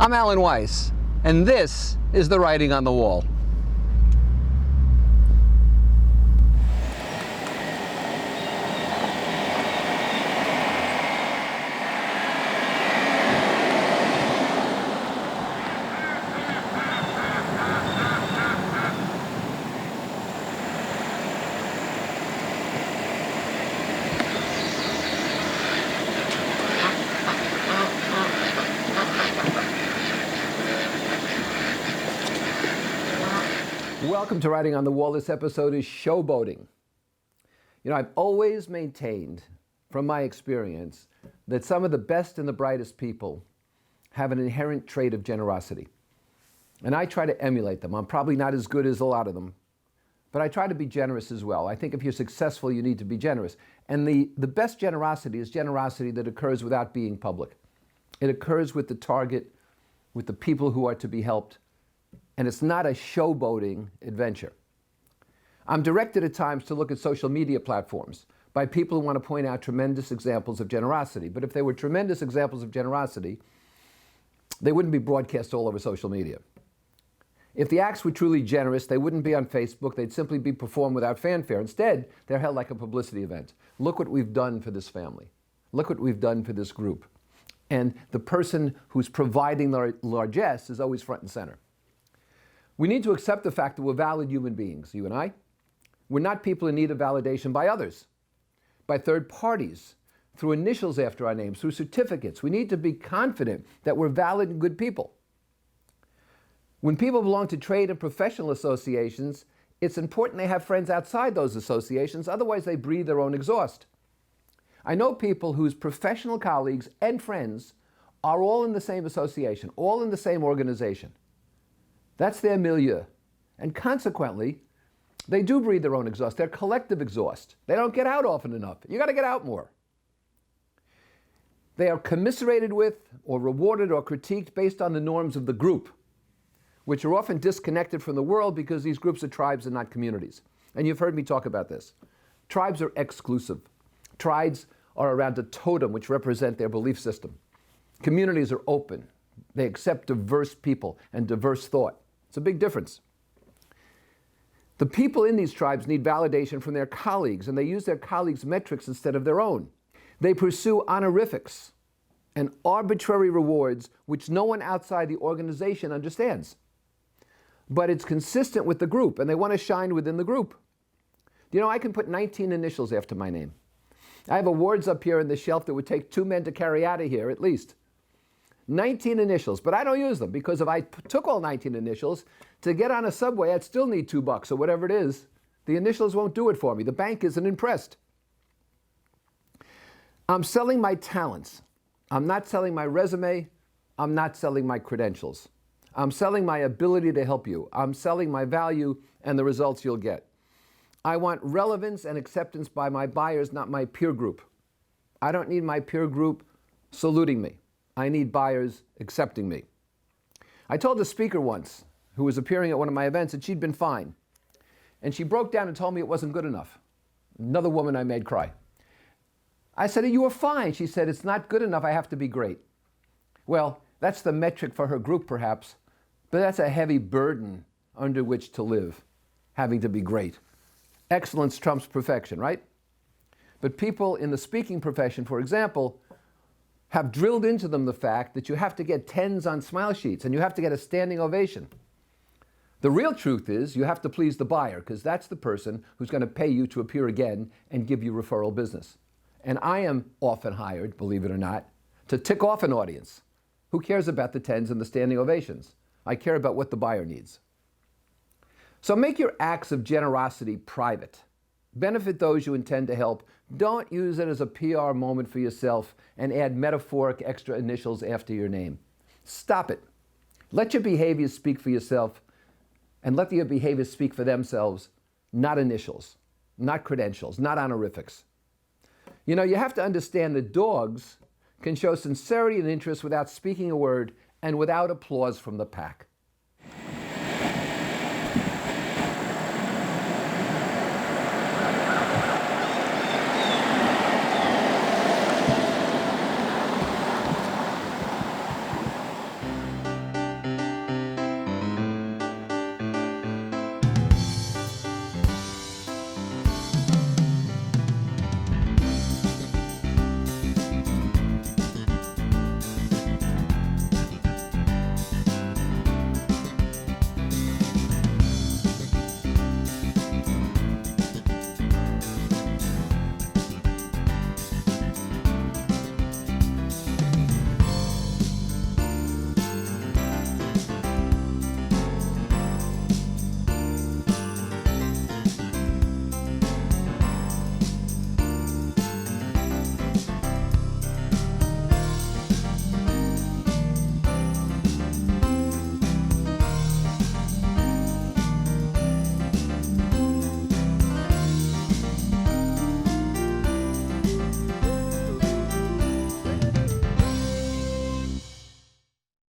I'm Alan Weiss, and this is The Writing on the Wall. Welcome to Writing on the Wall. This episode is Showboating. You know, I've always maintained, from my experience, that some of the best and the brightest people have an inherent trait of generosity. And I try to emulate them. I'm probably not as good as a lot of them, but I try to be generous as well. I think if you're successful, you need to be generous. And the best generosity is generosity that occurs without being public. It occurs with the target, with the people who are to be helped. And it's not a showboating adventure. I'm directed at times to look at social media platforms by people who want to point out tremendous examples of generosity. But if they were tremendous examples of generosity, they wouldn't be broadcast all over social media. If the acts were truly generous, they wouldn't be on Facebook. They'd simply be performed without fanfare. Instead, they're held like a publicity event. Look what we've done for this family. Look what we've done for this group. And the person who's providing the largesse is always front and center. We need to accept the fact that we're valid human beings, you and I. We're not people in need of validation by others, by third parties, through initials after our names, through certificates. We need to be confident that we're valid and good people. When people belong to trade and professional associations, it's important they have friends outside those associations, otherwise they breathe their own exhaust. I know people whose professional colleagues and friends are all in the same association, all in the same organization. That's their milieu. And consequently, they do breathe their own exhaust, their collective exhaust. They don't get out often enough. You got to get out more. They are commiserated with or rewarded or critiqued based on the norms of the group, which are often disconnected from the world because these groups are tribes and not communities. And you've heard me talk about this. Tribes are exclusive. Tribes are around a totem which represent their belief system. Communities are open. They accept diverse people and diverse thought. It's a big difference. The people in these tribes need validation from their colleagues, and they use their colleagues' metrics instead of their own. They pursue honorifics and arbitrary rewards which no one outside the organization understands. But it's consistent with the group, and they want to shine within the group. You know, I can put 19 initials after my name. I have awards up here on the shelf that would take 2 men to carry out of here at least. 19 initials, but I don't use them because if I took all 19 initials, to get on a subway, I'd still need $2 or whatever it is. The initials won't do it for me. The bank isn't impressed. I'm selling my talents. I'm not selling my resume. I'm not selling my credentials. I'm selling my ability to help you. I'm selling my value and the results you'll get. I want relevance and acceptance by my buyers, not my peer group. I don't need my peer group saluting me. I need buyers accepting me. I told a speaker once who was appearing at one of my events that she'd been fine. And she broke down and told me it wasn't good enough. Another woman I made cry. I said, you were fine. She said, it's not good enough. I have to be great. Well, that's the metric for her group perhaps, but that's a heavy burden under which to live, having to be great. Excellence trumps perfection, right? But people in the speaking profession, for example, have drilled into them the fact that you have to get 10s on smile sheets and you have to get a standing ovation. The real truth is you have to please the buyer because that's the person who's going to pay you to appear again and give you referral business. And I am often hired, believe it or not, to tick off an audience. Who cares about the 10s and the standing ovations? I care about what the buyer needs. So make your acts of generosity private. Benefit those you intend to help. Don't use it as a PR moment for yourself and add metaphoric extra initials after your name. Stop it. Let your behaviors speak for yourself and let your behaviors speak for themselves, not initials, not credentials, not honorifics. You know, you have to understand that dogs can show sincerity and interest without speaking a word and without applause from the pack.